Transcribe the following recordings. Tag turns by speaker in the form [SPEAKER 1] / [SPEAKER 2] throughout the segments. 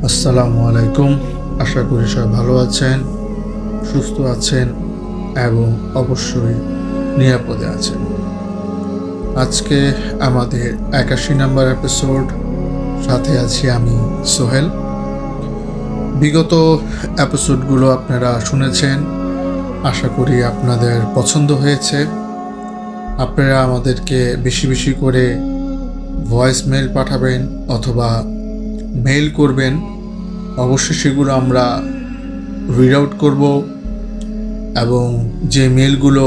[SPEAKER 1] আসসালামু আলাইকুম। আশা করি সবাই ভালো আছেন, সুস্থ আছেন এবং অবশ্যই নিরাপদে আছেন। আজকে আমাদের 81 নম্বর এপিসোড, সাথে আছি আমি সোহেল। বিগত এপিসোডগুলো আপনারা শুনেছেন, আশা করি আপনাদের পছন্দ হয়েছে। আপনারা আমাদেরকে বেশি বেশি করে ভয়েস মেল পাঠাবেন অথবা মেইল করবেন। অবশ্যই সেগুলো আমরা রিড আউট করব এবং যে মেলগুলো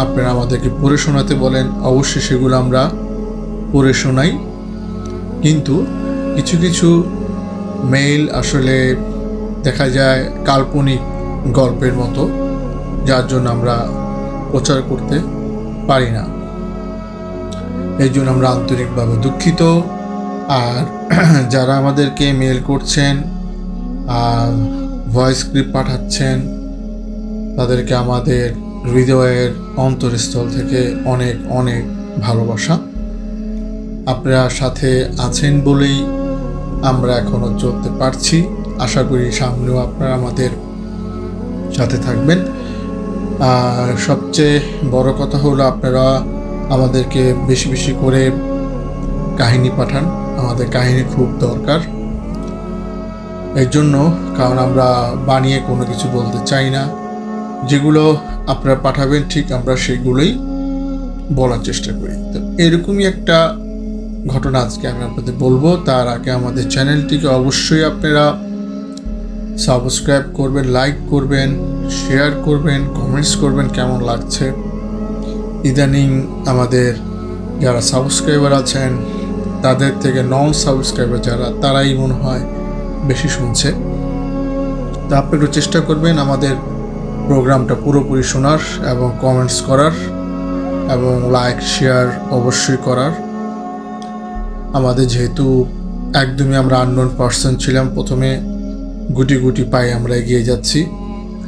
[SPEAKER 1] আপনারা আমাদেরকে পড়ে শোনাতে বলেন অবশ্যই সেগুলো আমরা পড়ে শোনাই। কিন্তু কিছু কিছু মেইল আসলে দেখা যায় কাল্পনিক গল্পের মতো, যার জন্য আমরা প্রচার করতে পারি না। এই জন্য আমরা আন্তরিকভাবে দুঃখিত। আর যারা আমাদেরকে মেল করছেন, ভয়েস ক্লিপ পাঠাচ্ছেন, তাদেরকে আমাদের হৃদয়ের অন্তরস্থল থেকে অনেক অনেক ভালোবাসা। আপনারা সাথে আছেন বলেই আমরা এখনও চলতে পারছি। আশা করি সামনেও আপনারা আমাদের সাথে থাকবেন। আর সবচেয়ে বড় কথা হলো আপনারা আমাদেরকে বেশি বেশি করে কাহিনী পাঠান। আমাদের কাহিনী খুব দরকার এই জন্য, কারণ আমরা বানিয়ে কোনো কিছু বলতে চাই না। যেগুলো আপনারা পাঠাবেন ঠিক আমরা সেগুলোই বলার চেষ্টা করি। তো এরকমই একটা ঘটনা আজকে আমি আপনাদের বলবো। তার আগে আমাদের চ্যানেলটিকে অবশ্যই আপনারা সাবস্ক্রাইব করবেন, লাইক করবেন, শেয়ার করবেন, কমেন্টস করবেন কেমন লাগছে। ইদানিং আমাদের যারা সাবস্ক্রাইবার আছেন তাদের থেকে নন সাবস্ক্রাইবার যারা, তারাই মনে হয় বেশি শুনছে। তা আপনি একটু চেষ্টা করবেন আমাদের প্রোগ্রামটা পুরোপুরি শোনার এবং কমেন্টস করার এবং লাইক শেয়ার অবশ্যই করার। আমাদের যেহেতু একদমই আমরা আননোন পার্সন ছিলাম, প্রথমে গুটি গুটি পায়ে আমরা এগিয়ে যাচ্ছি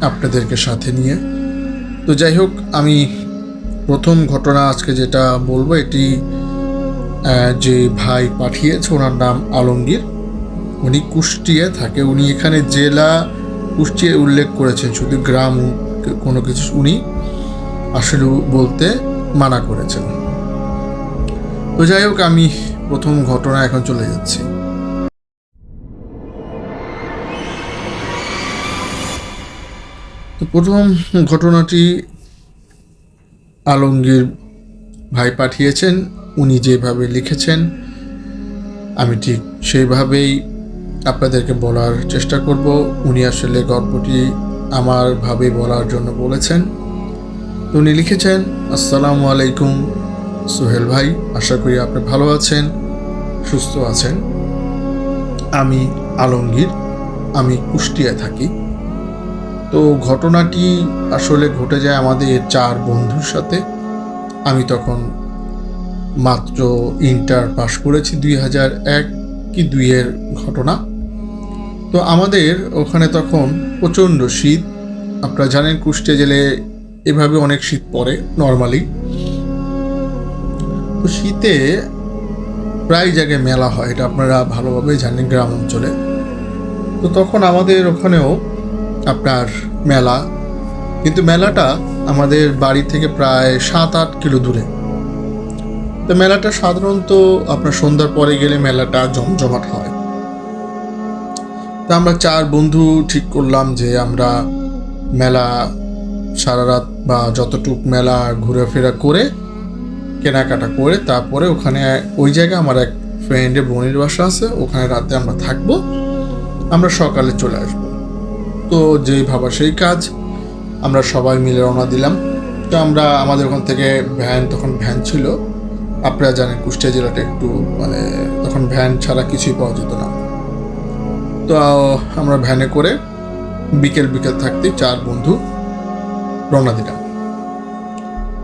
[SPEAKER 1] আপনাদেরকে সাথে নিয়ে। তো যাই হোক, আমি প্রথম ঘটনা আজকে যেটা বলবো, এটি যে ভাই পাঠিয়েছে ওনার নাম আলমগীর। উনি কুষ্টিয়ায় থাকে। উনি এখানে জেলা কুষ্টিয়ায় উল্লেখ করেছেন, শুধু গ্রাম কোনো কিছু উনি আসলে বলতে মানা করেছেন। তো যাই হোক, আমি প্রথম ঘটনা এখন চলে যাচ্ছি। তো প্রথম ঘটনাটি আলমগীর ভাই পাঠিয়েছেন। উনি যেভাবে লিখেছেন আমি ঠিক সেইভাবেই আপনাদেরকে বলার চেষ্টা করব। উনি আসলে গল্পটি আমার ভাবে বলার জন্য বলেছেন। তো উনি লিখেছেন, আসসালামু আলাইকুম সোহেল ভাই, আশা করি আপনি ভালো আছেন, সুস্থ আছেন। আমি আলমগীর, আমি কুষ্টিয়ায় থাকি। তো ঘটনাটি আসলে ঘটে যায় আমাদের 4 বন্ধুর সাথে। আমি তখন মাত্র ইন্টার পাস করেছি, 2001 কি 2-এর ঘটনা। তো আমাদের ওখানে তখন প্রচণ্ড শীত। আপনারা জানেন কুষ্টিয়া জেলে এভাবে অনেক শীত পড়ে নর্মালি। তো শীতে প্রায় জায়গায় মেলা হয়, এটা আপনারা ভালোভাবে জানেন গ্রাম অঞ্চলে। তো তখন আমাদের ওখানেও আপনার মেলা, কিন্তু মেলাটা আমাদের বাড়ি থেকে প্রায় 7-8 কিলো দূরে। তো মেলাটা সাধারণত আপনার সন্ধ্যার পরে গেলে মেলাটা জমজমাট হয়। তো আমরা 4 বন্ধু ঠিক করলাম যে আমরা মেলা সারা রাত বা যতটুক মেলা ঘোরাফেরা করে কেনাকাটা করে তারপরে ওখানে ওই জায়গায় আমার এক ফ্রেন্ডের বোনের বাসা আছে, ওখানে রাতে আমরা থাকবো, আমরা সকালে চলে আসব। তো যেই ভাবা সেই কাজ, আমরা সবাই মিলে রওনা দিলাম। তো আমরা আমাদের ওখান থেকে তখন ভ্যান ছিল। আপনারা জানেন কুষ্টিয়া জেলাটা একটু তখন ভ্যান ছাড়া কিছুই পাওয়া যেত না। তো আমরা ভ্যানে করে বিকেল থাকতে 4 বন্ধু রওনা দিলাম।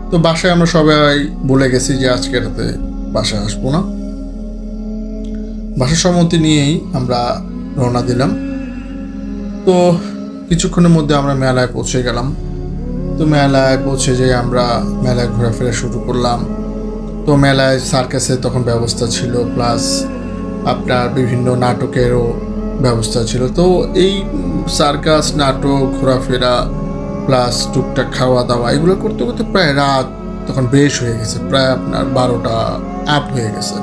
[SPEAKER 1] তো বাসায় আমরা সবাই বলে গেছি যে আজকে রাতে বাসায় আসবো না। বাসার সম্মতি নিয়েই আমরা রওনা দিলাম। তো কিছুক্ষণের মধ্যে আমরা মেলায় পৌঁছে গেলাম। তো মেলায় পৌঁছে যেয়ে আমরা মেলায় ঘোরাফেরা শুরু করলাম। তো মেলায় সার্কাসের তখন ব্যবস্থা ছিল, প্লাস আপনার বিভিন্ন নাটকেরও ব্যবস্থা ছিল। তো এই সার্কাস, নাটক, ঘোরাফেরা প্লাস টুকটাক খাওয়া দাওয়া এগুলো করতে করতে প্রায় রাত তখন বেশ হয়ে গেছে, প্রায় আপনার 12টা আপ হয়ে গেছে।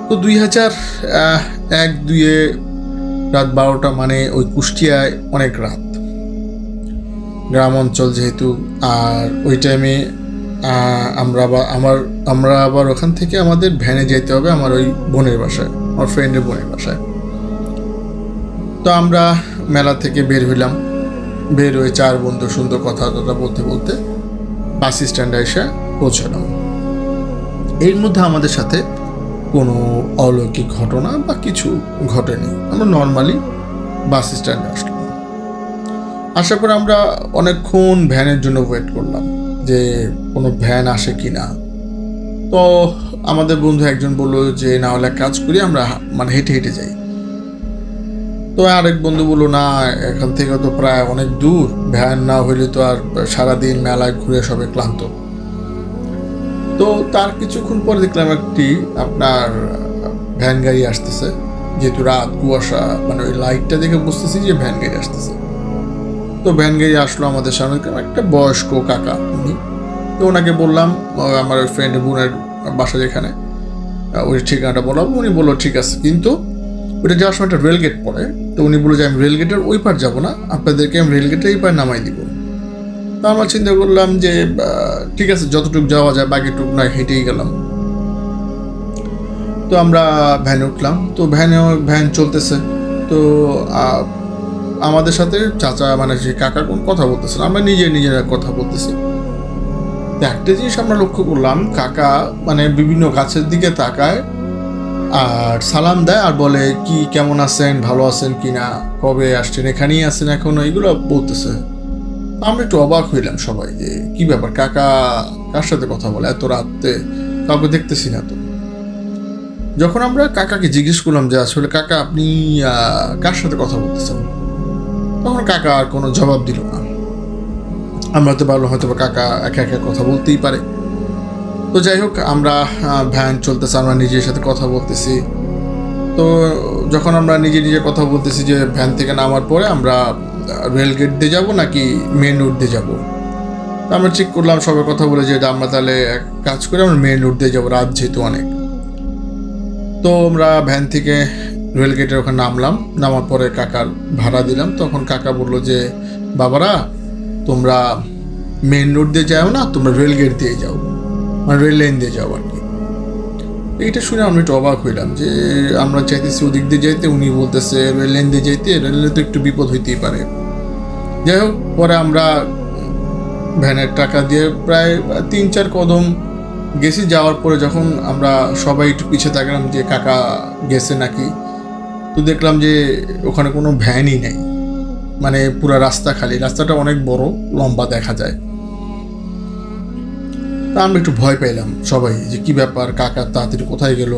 [SPEAKER 1] তো 2001-2 রাত 12টা মানে ওই কুষ্টিয়ায় অনেক রাত, গ্রাম অঞ্চল যেহেতু। আর ওই টাইমে আমরা আবার ওখান থেকে আমাদের ভ্যানে যেতে হবে আমার ওই বোনের বাসায়, আমার ফ্রেন্ডের বোনের বাসায়। তো আমরা মেলা থেকে বের হইলাম, বের হয়ে 4 বন্ধু সুন্দর কথা বলতে বলতে বাস স্ট্যান্ডে এসে পৌঁছালাম। এর মধ্যে আমাদের সাথে কোনো অলৌকিক ঘটনা বা কিছু ঘটেনি। আমরা নর্মালি বাস স্ট্যান্ডে আসলাম। আসার পর আমরা অনেকক্ষণ ভ্যানের জন্য ওয়েট করলাম যে কোনো ভ্যান আসে কি না। তো আমাদের বন্ধু একজন বললো যে না হলে কাজ করি, আমরা মানে হেঁটে হেঁটে যাই। তো আরেক বন্ধু বললো না, এখান থেকে তো প্রায় অনেক দূর, ভ্যান না হইলে তো আর সারাদিন মেলায় ঘুরে সবে ক্লান্ত। তো তার কিছুক্ষণ পরে দেখলাম একটি আপনার ভ্যান গাড়ি আসতেছে, যেহেতু রাত কুয়াশা, মানে ওই লাইটটা দেখে বুঝতেছি যে ভ্যান গাড়ি আসতেছে। তো ভ্যান গাড়ি আসলো আমাদের সামনে, একটা বয়স্ক কাকা উনি। তো ওনাকে বললাম আমার ওই ফ্রেন্ড বোনের বাসা যেখানে, ওই ঠিকানাটা বললাম। উনি বললো ঠিক আছে, কিন্তু ওইটা যাওয়ার সময় একটা রেলগেট পড়ে। তো উনি বললো যে আমি রেলগেটের ওই পার যাবো না, আপনাদেরকে আমি রেলগেটের এই পার নামাই দিব। তো আমরা চিন্তা করলাম যে ঠিক আছে, যতটুকু যাওয়া যায় বাকিটুকু নয় হেঁটেই গেলাম। তো আমরা ভ্যানে উঠলাম। তো ভ্যান চলতেছে। তো আমাদের সাথে চাচা মানে যে কাকা কোন কথা বলতেছেন, আমরা নিজেরা কথা বলতেছি। একটা জিনিস আমরা লক্ষ্য করলাম, কাকা মানে বিভিন্ন গাছের দিকে তাকায় আর সালাম দেয় আর বলে কি কেমন আছেন, ভালো আছেন কিনা, কবে আসছেন, এখানেই আছেন এখনো, এগুলো বলতেছে। আমরা একটু অবাক হইলাম সবাই যে কি ব্যাপার, কাকা কার সাথে কথা বলে এত রাতে, কাউকে দেখতেছি না তো। যখন আমরা কাকাকে জিজ্ঞেস করলাম যে আসলে কাকা আপনি কার সাথে কথা বলতেছেন, তখন কাকা আর কোনো জবাব দিল না। আমরা তো ভাবলাম হয়তো কাকা একা একা কথা বলতেই পারে। তো যাই হোক, আমরা ভ্যান চলতেছে, আমরা নিজের সাথে কথা বলতেছি। তো যখন আমরা নিজে কথা বলতেছি যে ভ্যান থেকে নামার পরে আমরা রেল গেট দিয়ে যাবো নাকি মেন রোড দিয়ে যাবো, তো আমরা ঠিক করলাম সবাই কথা বলে যে আমরা তাহলে এক কাজ করে আমরা মেন রোড দিয়ে যাবো, রাত যেহেতু অনেক। তো আমরা ভ্যান থেকে রেল গেটের ওখানে নামার পরে কাকার ভাড়া দিলাম। তখন কাকা বললো যে বাবারা তোমরা মেন রোড দিয়ে যাও না, তোমরা রেল গেট দিয়ে যাও, মানে রেল লাইন দিয়ে যাও আর কি। এইটা শুনে আমি একটু অবাক হইলাম যে আমরা চাইতেছি ওদিক দিয়ে যাইতে, উনি বলতেছে রেল লাইন দিয়ে যাইতে, রেল লাইনে তো একটু বিপদ হইতেই পারে। যাই হোক, পরে আমরা ভ্যানের টাকা দিয়ে প্রায় 3-4 কদম গেছি। যাওয়ার পরে যখন আমরা সবাই একটু পিছিয়ে থাকলাম যে কাকা গেছে নাকি, তো দেখলাম যে ওখানে কোনো ভ্যানই নেই, মানে পুরো রাস্তা খালি। রাস্তাটা অনেক বড়, লম্বা দেখা যায়। তা আমরা একটু ভয় পেলাম সবাই যে কি ব্যাপার, কাকা তাড়াতাড়ি কোথায় গেল।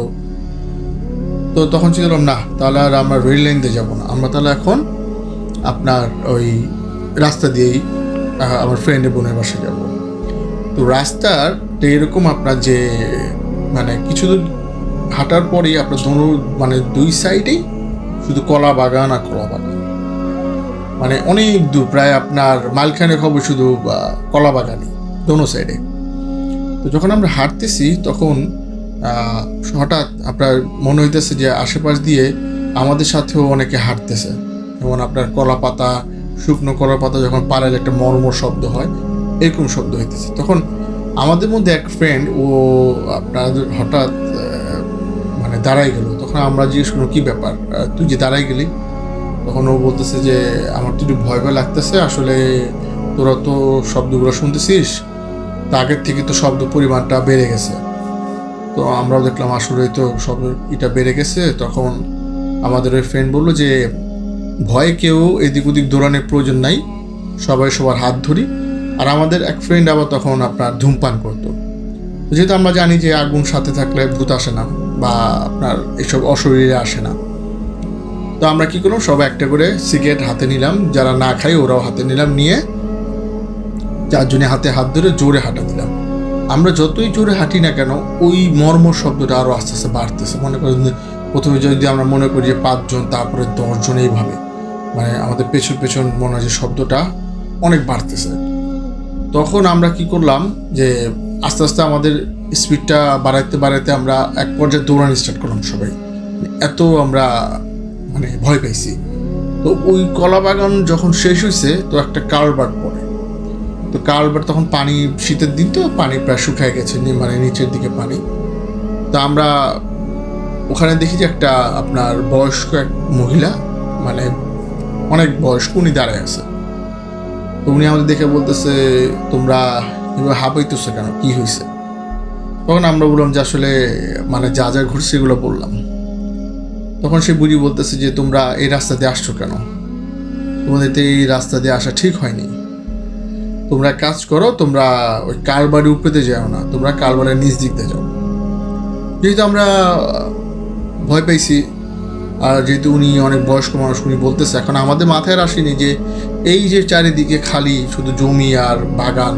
[SPEAKER 1] তো তখন চিন্তা করলাম না, তাহলে আর আমরা রেল লাইন দিয়ে যাবো না, আমরা তাহলে এখন আপনার ওই রাস্তা দিয়েই আমার ফ্রেন্ডের বোনের বাসায় যাব। তো রাস্তাটা এরকম আপনার যে মানে কিছু দূর হাঁটার পরেই আপনার মানে 2 সাইডেই শুধু কলা বাগান আর কলা বাগান, মানে অনেক দূর, প্রায় আপনার মাইলখানেক হবে শুধু কলা বাগানই দোনো সাইডে। তো যখন আমরা হাঁটতেছি তখন হঠাৎ আপনার মনে হইতেছে যে আশেপাশ দিয়ে আমাদের সাথেও অনেকে হাঁটতেছে, যেমন আপনার কলা পাতা, শুকনো কলা পাতা যখন পাড়ার একটা মর্মর শব্দ হয়, এরকম শব্দ হইতেছে। তখন আমাদের মধ্যে এক ফ্রেন্ড ও আপনার হঠাৎ মানে দাঁড়াই গেল। তখন আমরা জিজ্ঞেস করলাম কি ব্যাপার, তুই যে দাঁড়াই গেলি? তখন ও বলতেছে যে আমার তো একটু ভয় লাগতেছে, আসলে তোরা তো শব্দগুলো শুনতেছিস, তা আগের থেকে তো শব্দ পরিমাণটা বেড়ে গেছে। তো আমরাও দেখলাম আসলে তো শব্দ এটা বেড়ে গেছে। তখন আমাদের ওই ফ্রেন্ড বললো যে ভয়ে কেউ এদিক ওদিক দৌড়ানোর প্রয়োজন নাই, সবাই সবার হাত ধরি। আর আমাদের এক ফ্রেন্ড আবার তখন আপনার ধূমপান করতো, যেহেতু আমরা জানি যে আগুন সাথে থাকলে ভূত আসে না বা আপনার এসব অশরীরে আসে না। তো আমরা কী করলাম, সবাই একটা করে সিগারেট হাতে নিলাম, যারা না খাই ওরাও হাতে নিলাম, নিয়ে 4 জনে হাতে হাত ধরে জোরে হাঁটা দিলাম। আমরা যতই জোরে হাঁটি না কেন ওই মর্মর শব্দটা আরও আস্তে আস্তে বাড়তেছে, মনে করেন প্রথমে যদি আমরা মনে করি যে 5 জন, তারপরে 10 জন, এইভাবে মানে আমাদের পেছন পেছন মনে হয় যে শব্দটা অনেক বাড়তেছে। তখন আমরা কি করলাম যে আস্তে আস্তে আমাদের স্পিডটা বাড়াইতে বাড়াইতে আমরা এক পর্যায়ে দৌড়ানো স্টার্ট করলাম সবাই। এত আমরা মানে ভয় পাইছি। তো ওই কলা বাগান যখন শেষ হয়েছে তো একটা কালভার্ট পড়ে। তো কালভার্ট তখন পানি, শীতের দিন তো পানি প্রায় শুকায় গেছে, মানে নিচের দিকে পানি। তো আমরা ওখানে দেখি যে একটা আপনার বয়স্ক এক মহিলা, মানে অনেক বয়স্ক, উনি দাঁড়ায় আছে। তো উনি আমাদের দেখে বলতেছে, তোমরা এভাবে হাঁপাইতেছো কেন, কি হয়েছে? তখন আমরা বললাম যে আসলে মানে যা যা ঘুরছে এগুলো বললাম। তখন সে বুড়ি বলতেছে যে তোমরা এই রাস্তা দিয়ে আসছো কেন, তোমাদের তো এই রাস্তা দিয়ে আসা ঠিক হয়নি, তোমরা কাজ করো, তোমরা ওই কালবাড়ির উপরেতে যাও না, তোমরা কালবাড়ির নিচ দিক দিয়ে যাও। যেহেতু আমরা ভয় পাইছি, আর যেহেতু উনি অনেক বয়স্ক মানুষ, উনি বলতেছে, এখন আমাদের মাথায় আসেনি যে এই যে চারিদিকে খালি শুধু জমি আর বাগান,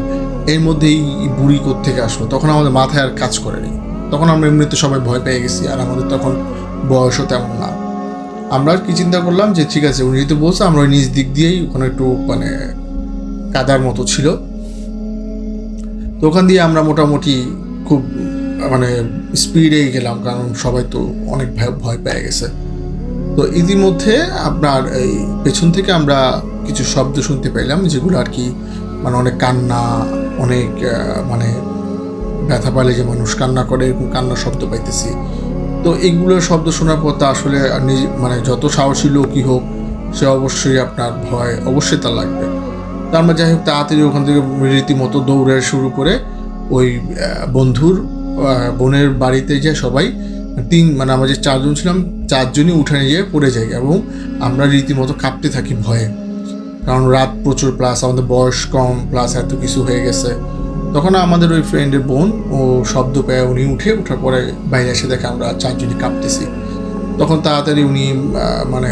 [SPEAKER 1] এর মধ্যেই বুড়ি কোত্থেকে আসলো। তখন আমাদের মাথায় আর কাজ করেনি। তখন আমরা এমনিতে সবাই ভয় পেয়ে গেছি, আর আমাদের তখন বয়সও তেমন না। আমরা কি চিন্তা করলাম যে ঠিক আছে, উনি যেহেতু বলছে, আমরা ওই নিজ দিক দিয়েই, ওখানে একটু মানে কাদার মতো ছিল, তো ওখান দিয়ে আমরা মোটামুটি খুব মানে স্পিডেই গেলাম, কারণ সবাই তো অনেক ভয় পেয়ে গেছে। তো ইতিমধ্যে আপনার এই পেছন থেকে আমরা কিছু শব্দ শুনতে পেলাম, যেগুলো আর কি মানে অনেক কান্না, অনেক মানে ব্যথা পাইলে যে মানুষ কান্না করে, এরকম কান্নার শব্দ পাইতেছি। তো এইগুলোর শব্দ শোনার পর তা আসলে মানে যত সাহসী লোকই হোক, সে অবশ্যই আপনার ভয় অবশ্যই তার লাগবে। তো আমরা যাই হোক তাড়াতাড়ি ওখান থেকে রীতিমতো দৌড়ে শুরু করে ওই বন্ধুর বোনের বাড়িতে যে সবাই মানে আমরা যে 4 জন ছিলাম, 4 জনই উঠানে যেয়ে পড়ে যাই, এবং আমরা রীতিমতো কাঁপতে থাকি ভয়ে, কারণ রাত প্রচুর, প্লাস আমাদের বয়স কম, প্লাস এত কিছু হয়ে গেছে। তখন আমাদের ওই ফ্রেন্ডের বোন ও শব্দ পেয়ে উনি ওঠার পরে বাইরে এসে দেখে আমরা 4 জনই কাঁপতেছি। তখন তাড়াতাড়ি উনি মানে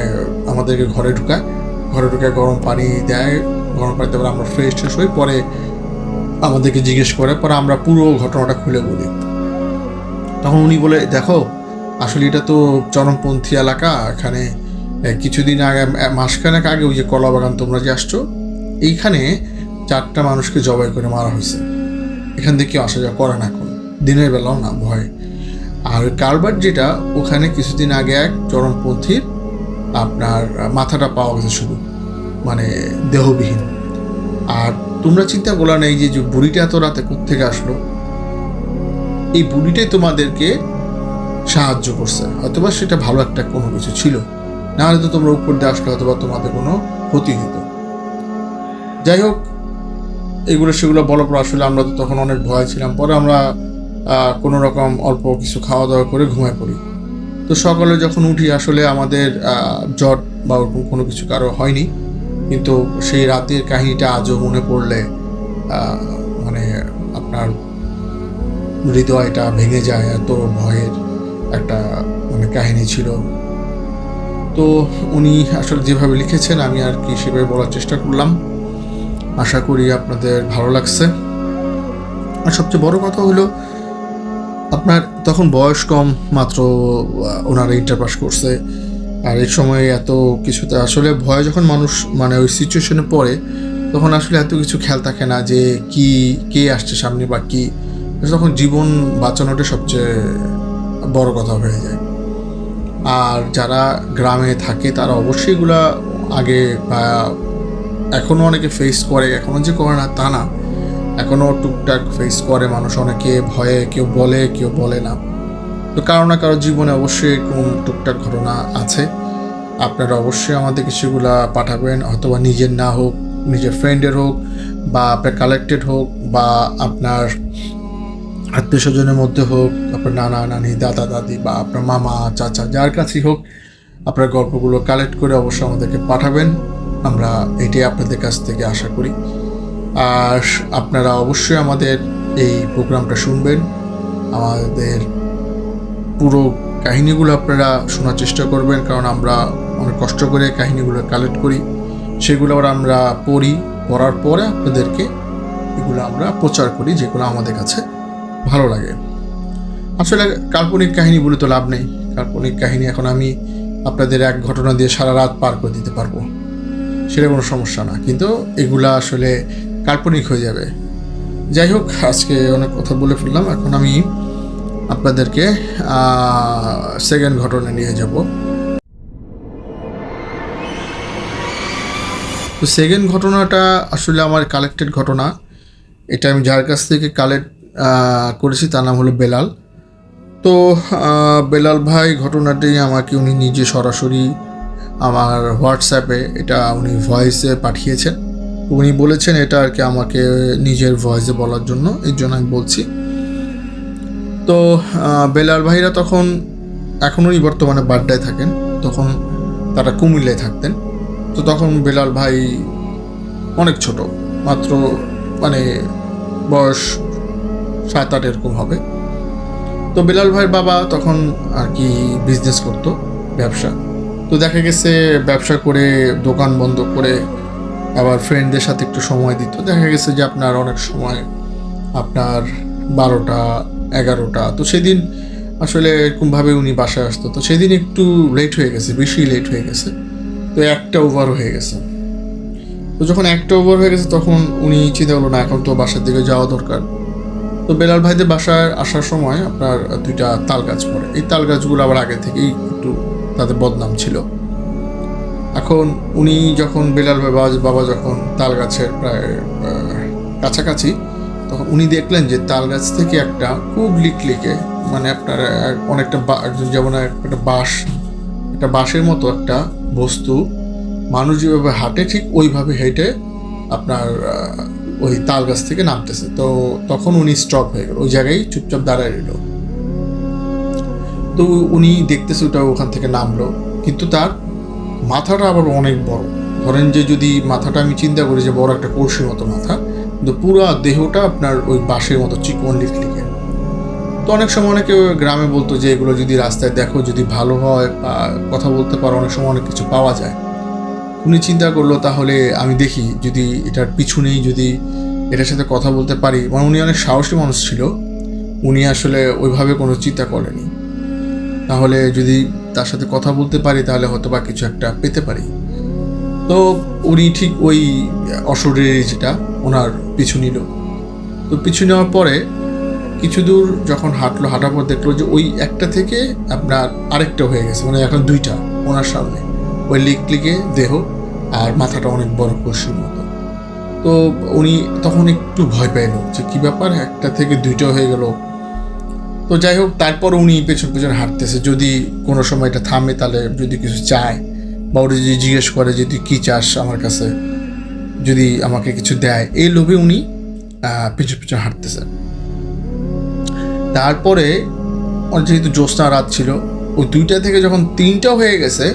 [SPEAKER 1] আমাদেরকে ঘরে ঢুকায় গরম পানি দেয়, গরম পানিতে আমরা ফ্রেশ হই, পরে আমাদেরকে জিজ্ঞেস করে, পরে আমরা পুরো ঘটনাটা খুলে বলি। তখন উনি বলে, দেখো আসলে এটা তো চরমপন্থী এলাকা, এখানে কিছুদিন আগে, মাসখানেক আগে ওই যে কলা বাগান তোমরা যে আসছো, এইখানে 4টা মানুষকে জবাই করে মারা হয়েছে। এখান থেকে কেউ আসা যাওয়া করে না এখন, দিনের বেলাও না, ভয়। আর ওই কালভার্ট যেটা, ওখানে কিছুদিন আগে এক চরমপন্থীর আপনার মাথাটা পাওয়া গেছে শুধু, মানে দেহবিহীন। আর তোমরা চিন্তা করলা না, এই যে বুড়িটা এত রাতে কোত্থেকে আসলো, এই বুড়িটাই তোমাদেরকে সাহায্য করছে, হয়তোবা সেটা ভালো একটা কোনো কিছু ছিল, নাহলে তো তোমরা উপর দিয়ে আসলে হয়তোবা তোমাদের কোনো ক্ষতি হতো। যাই হোক, এগুলো সেগুলো বলার পর আসলে আমরা তো তখন অনেক ভয় ছিলাম। পরে আমরা কোনো রকম অল্প কিছু খাওয়া দাওয়া করে ঘুমায় পড়ি। তো সকালে যখন উঠি, আসলে আমাদের জ্বর বা ওরকম কোনো কিছু কারো হয়নি, কিন্তু সেই রাতের কাহিনীটা আজও মনে পড়লে মানে আপনার হৃদয়টা ভেঙে যায়। এত ভয়ের একটা মানে কাহিনী ছিল। তো উনি আসলে যেভাবে লিখেছেন, আমি আর কি সেভাবে বলার চেষ্টা করলাম। আশা করি আপনাদের ভালো লাগছে। আর সবচেয়ে বড় কথা হলো, আপনার তখন বয়স কম, মাত্র ওনারা ইন্টার পাস করছে, আর এই সময় এত কিছুতে আসলে ভয়, যখন মানুষ মানে ওই সিচুয়েশনে পড়ে, তখন আসলে এত কিছু খেয়াল থাকে না যে কে আসছে সামনে বা কি, তখন জীবন বাঁচানোটা সবচেয়ে বড় কথা হয়ে যায়। আর যারা গ্রামে থাকে তারা অবশ্যই এগুলা আগে বা এখনও অনেকে ফেস করে, এখনও যে করে না তা না, এখনও টুকটাক ফেস করে মানুষ, অনেকে ভয়ে, কেউ বলে কেউ বলে না। তো কারো না কারো জীবনে অবশ্যই কোন টুকটাক ঘটনা আছে। আপনারা অবশ্যই আমাদেরকে সেগুলা পাঠাবেন, অথবা নিজের না হোক, নিজের ফ্রেন্ডের হোক, বা আপনার কালেক্টেড হোক, বা আপনার আত্মীয় স্বজনের মধ্যে হোক, আপনার নানা নানি, দাদা দাদি, বা আপনার মামা চাচা, যার কাছেই হোক, আপনার গল্পগুলো কালেক্ট করে অবশ্যই আমাদেরকে পাঠাবেন। আমরা এটাই আপনাদের কাছ থেকে আশা করি। আর আপনারা অবশ্যই আমাদের এই প্রোগ্রামটা শুনবেন, আমাদের পুরো কাহিনীগুলো আপনারা শোনার চেষ্টা করবেন, কারণ আমরা অনেক কষ্ট করে কাহিনীগুলো কালেক্ট করি, সেগুলো আবার আমরা পড়ার পরে আপনাদেরকে এগুলো আমরা প্রচার করি, যেগুলো আমাদের কাছে ভালো লাগে। আসলে কাল্পনিক কাহিনী বলে তো লাভ নেই, কাল্পনিক কাহিনী এখন আমি আপনাদের এক ঘটনা দিয়ে সারা রাত পার করে দিতে পারবো, সেটা কোনো সমস্যা না, কিন্তু এগুলা আসলে কাল্পনিক হয়ে যাবে। যাই হোক, আজকে অনেক কথা বলে ফেললাম। এখন আমি আপনাদেরকে সেকেন্ড ঘটনা নিয়ে যাব। তো সেকেন্ড ঘটনাটা আসলে আমার কালেক্টেড ঘটনা। এটা আমি যার কাছ থেকে কালেক্ট করেছি তার নাম হলো বেলাল। তো বেলাল ভাই ঘটনাটি আমাকে উনি নিজে সরাসরি আমার হোয়াটসঅ্যাপে এটা উনি ভয়েসে পাঠিয়েছেন। উনি বলেছেন এটা আর কি আমাকে নিজের ভয়েসে বলার জন্য, এর জন্য আমি বলছি। তো বেলাল ভাইরা তখন, এখন উনি বর্তমানে বাড্ডায় থাকেন, তখন তারা কুমিল্লায় থাকতেন। তো তখন বেলাল ভাই অনেক ছোট, মাত্র মানে বয়স 7-8 এরকম হবে। তো বেলাল ভাইয়ের বাবা তখন আর কি বিজনেস করতো, ব্যবসা। তো দেখা গেছে ব্যবসা করে দোকান বন্ধ করে আবার ফ্রেন্ডদের সাথে একটু সময় দিত। দেখা গেছে যে আপনার অনেক সময় আপনার 12টা 11টা, তো সেদিন আসলে এরকমভাবে উনি বাসায় আসতো। তো সেদিন একটু লেট হয়ে গেছে, বেশি লেট হয়ে গেছে। তো 1টা ওভার হয়ে গেছে। তো যখন 1টা ওভার হয়ে গেছে তখন উনি চিন্তা করলো না, এখন তো বাসার দিকে যাওয়া দরকার। তো বেলাল ভাইদের বাসায় আসার সময় আপনার 2টা তাল গাছ পড়ে। এই তাল গাছগুলো আবার আগে থেকেই একটু তাদের বদনাম ছিল। এখন উনি যখন বেলাল ভাই বাবা যখন তাল গাছের প্রায় কাছাকাছি, তখন উনি দেখলেন যে তাল গাছ থেকে একটা খুব লিকলিকে, মানে আপনার অনেকটা যেমন একটা বাঁশের মতো একটা বস্তু মানুষ যেভাবে হাঁটে ঠিক ওইভাবে হেঁটে আপনার ওই তাল গাছ থেকে নামতেছে। তো তখন উনি স্টপ হয়ে গেল, ওই জায়গায় চুপচাপ দাঁড়ায় রইল। তো উনি দেখতেছে ওটা ওখান থেকে নামলো, কিন্তু তার মাথাটা আবার অনেক বড়। ধরেন যে যদি মাথাটা আমি চিন্তা করি যে বড় একটা কলসির মতো মাথা, কিন্তু পুরো দেহটা আপনার ওই বাঁশের মতো চিকন লিকলিকে। তো অনেক সময় অনেকে গ্রামে বলতো যে এগুলো যদি রাস্তায় দেখো, যদি ভালো হয় বা কথা বলতে পারো, অনেক সময় অনেক কিছু পাওয়া যায়। উনি চিন্তা করলো তাহলে আমি দেখি যদি এটার পিছনেই যদি এটার সাথে কথা বলতে পারি। মানে উনি অনেক সাহসী মানুষ ছিল, উনি আসলে ওইভাবে কোনো চিন্তা করেনি। তাহলে যদি তার সাথে কথা বলতে পারি তাহলে হয়তো বা কিছু একটা পেতে পারি। তো উনি ঠিক ওই অশরীরী যেটা ওনার পিছু নিল। তো পিছু নেওয়ার পরে কিছু দূর যখন হাঁটার পর দেখলো যে ওই একটা থেকে আপনার আরেকটা হয়ে গেছে, মানে এখন 2টা ওনার সামনে, ওই লিকলিকে দেহ আর মাথাটা অনেক বড় কলসির মতো। তো উনি তখন একটু ভয় পাইল যে কী ব্যাপার, একটা থেকে 2টা হয়ে গেল। তো যাই হোক, তারপর উনি পেছন পেছন হাঁটতেছে, যদি কোনো সময় এটা থামে তাহলে যদি কিছু চায়, বা ওরা যদি জিজ্ঞেস করে যে তুই কী চাস আমার কাছে, যদি আমাকে কিছু দেয়, এই লোভে উনি পেছন পেছন হাঁটতেছে। তারপরে যেহেতু জ্যোৎস্না রাত ছিল, ওই 2টা থেকে যখন 3টা হয়ে গেছে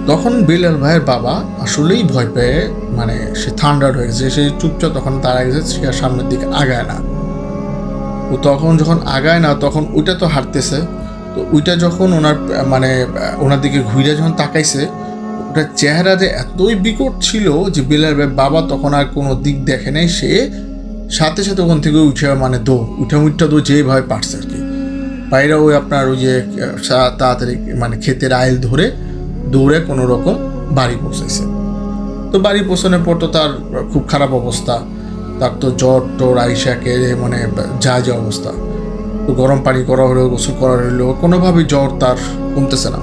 [SPEAKER 1] তখন বেলাল ভাইয়ের বাবা আসলেই ভয় পেয়ে, মানে সে থান্ডার্ড হয়ে গেছে, সে চুপচাপ তখন দাঁড়ায় গেছে, সে আর সামনের দিকে আগায় না। তো তখন যখন আগায় না তখন ওইটা তো হাঁটতেছে। তো ওইটা যখন ওনার দিকে ঘুরে যখন তাকাইছে, ওটার চেহারা যে এতই বিকট ছিল যে বেলাল ভাইয়ের বাবা তখন আর কোনো দিক দেখে নাই, সে সাথে সাথে ওখান থেকে উঠে উঠা যেভাবে পারছে আর কি, বাইরে ওই আপনার ওই যে তাড়াতাড়ি মানে ক্ষেতের আইল ধরে দৌড়ে কোনো রকম বাড়ি পৌঁছাইছে। তো বাড়ি পৌঁছানোর পর তো তার খুব খারাপ অবস্থা, তার তো জ্বর টোর আইসাকে মানে যা অবস্থা। তো গরম পানি করা হলো, গোসল করা হলো, কোনোভাবেই জ্বর তার কমতেছে না।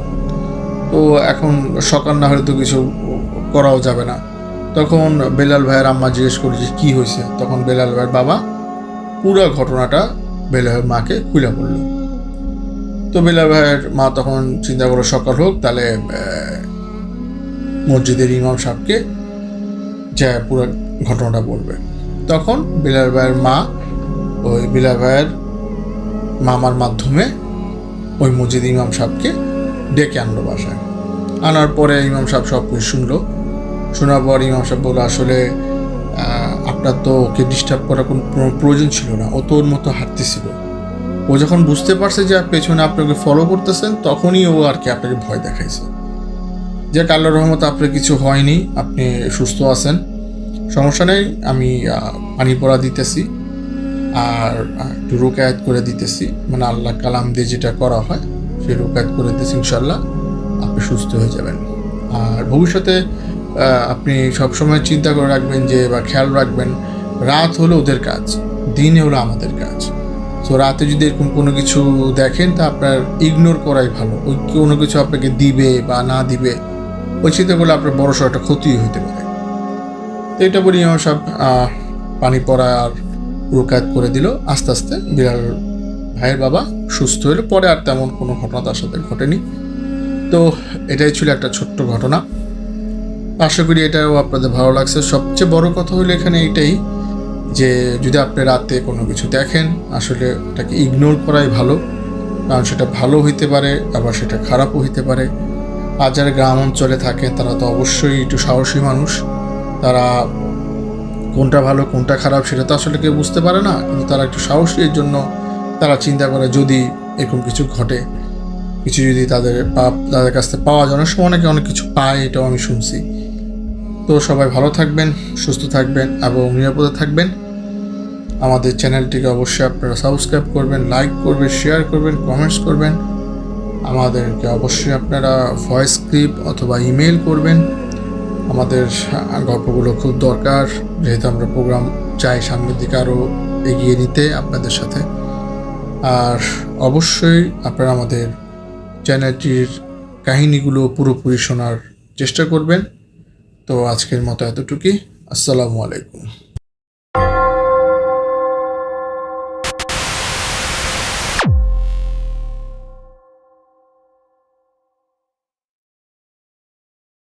[SPEAKER 1] তো এখন সকাল না হলে তো কিছু করাও যাবে না। তখন বেলাল ভাইয়ের আম্মা জিজ্ঞেস করি যে কী হয়েছে, তখন বেলাল ভাইয়ের বাবা পুরো ঘটনাটা বেলাল ভাইয়ের মাকে খুলে বলল। তো বেলাল ভাইয়ের মা তখন চিন্তা করলো সকাল হোক, তাহলে মসজিদের ইমাম সাহেবকে যা পুরো ঘটনাটা বলবে। তখন বেলাল ভাইয়ের মা ওই বেলাল ভাইয়ের মামার মাধ্যমে ওই মসজিদ ইমাম সাহেবকে ডেকে আনলো বাসায়। আনার পরে ইমাম সাহেব সব কিছু শুনলো। শোনার পর ইমাম সাহেব বললো আসলে আপনার তো ওকে ডিস্টার্ব করার কোনো প্রয়োজন ছিল না, ও তো ওর মতো হাঁটতেছিল। ও যখন বুঝতে পারছে যে পেছনে আপনাকে ফলো করতেছেন তখনই ও আর কি আপনাকে ভয় দেখাইছে। যে আল্লাহর রহমতে আপনার কিছু হয়নি, আপনি সুস্থ আছেন, সমস্যা নেই। আমি পানি পড়া দিতেছি আর একটু রুকায়াত করে দিতেছি, মানে আল্লাহ কালাম দিয়ে যেটা করা হয় সে রুকায়াত করে দিয়েছে, ইনশাল্লাহ আপনি সুস্থ হয়ে যাবেন। আর ভবিষ্যতে আপনি সবসময় চিন্তা করে রাখবেন যে, বা খেয়াল রাখবেন, রাত হলো ওদের কাজ, দিনে হলো আমাদের কাজ। তো রাতে যদি এরকম কোনো কিছু দেখেন তা আপনার ইগনোর করাই ভালো। ওই কোনো কিছু আপনাকে দিবে বা না দিবে ওই চিন্তা করলে আপনার বড়সড় একটা ক্ষতি হতে পারে। তো এটা বলি আমার সব পানি পড়া আর রুকায়াত করে দিল। আস্তে আস্তে বিড়াল ভাইয়ের বাবা সুস্থ হলো, পরে আর তেমন কোনো ঘটনা তার সাথে ঘটেনি। তো এটাই ছিল একটা ছোট্ট ঘটনা। আশা করি এটাও আপনাদের ভালো লাগছে। সবচেয়ে বড় কথা হলো এখানে এইটাই যে, যদি আপনি রাতে কোনো কিছু দেখেন আসলে এটাকে ইগনোর করাই ভালো, কারণ সেটা ভালো হইতে পারে আবার সেটা খারাপও হইতে পারে। আর যারা গ্রাম অঞ্চলে থাকে তারা তো অবশ্যই একটু সাহসী মানুষ, তারা কোনটা ভালো কোনটা খারাপ সেটা তো আসলে কেউ বুঝতে পারে না, কিন্তু তারা একটু সাহসী, এর জন্য তারা চিন্তা করে যদি এরকম কিছু ঘটে, কিছু যদি তাদের কাছ থেকে পাওয়া যায়। অনেক সময় অনেক কিছু পায়, এটাও আমি শুনছি। তো সবাই ভালো থাকবেন, সুস্থ থাকবেন এবং নিরাপদে থাকবেন। আমাদের চ্যানেলটিকে অবশ্যই আপনারা সাবস্ক্রাইব করবেন, লাইক করবেন, শেয়ার করবেন, কমেন্টস করবেন। আমাদেরকে অবশ্যই আপনারা ভয়েস ক্লিপ অথবা ইমেল করবেন। আমাদের গল্পগুলো খুব দরকার, যেহেতু আমরা প্রোগ্রাম চাই সামনের দিকে আরও এগিয়ে নিতে আপনাদের সাথে। আর অবশ্যই আপনারা আমাদের চ্যানেলটির কাহিনীগুলো পুরোপুরি শোনার চেষ্টা করবেন। তো আজকের মতো এতটুকুই। আসসালামু আলাইকুম।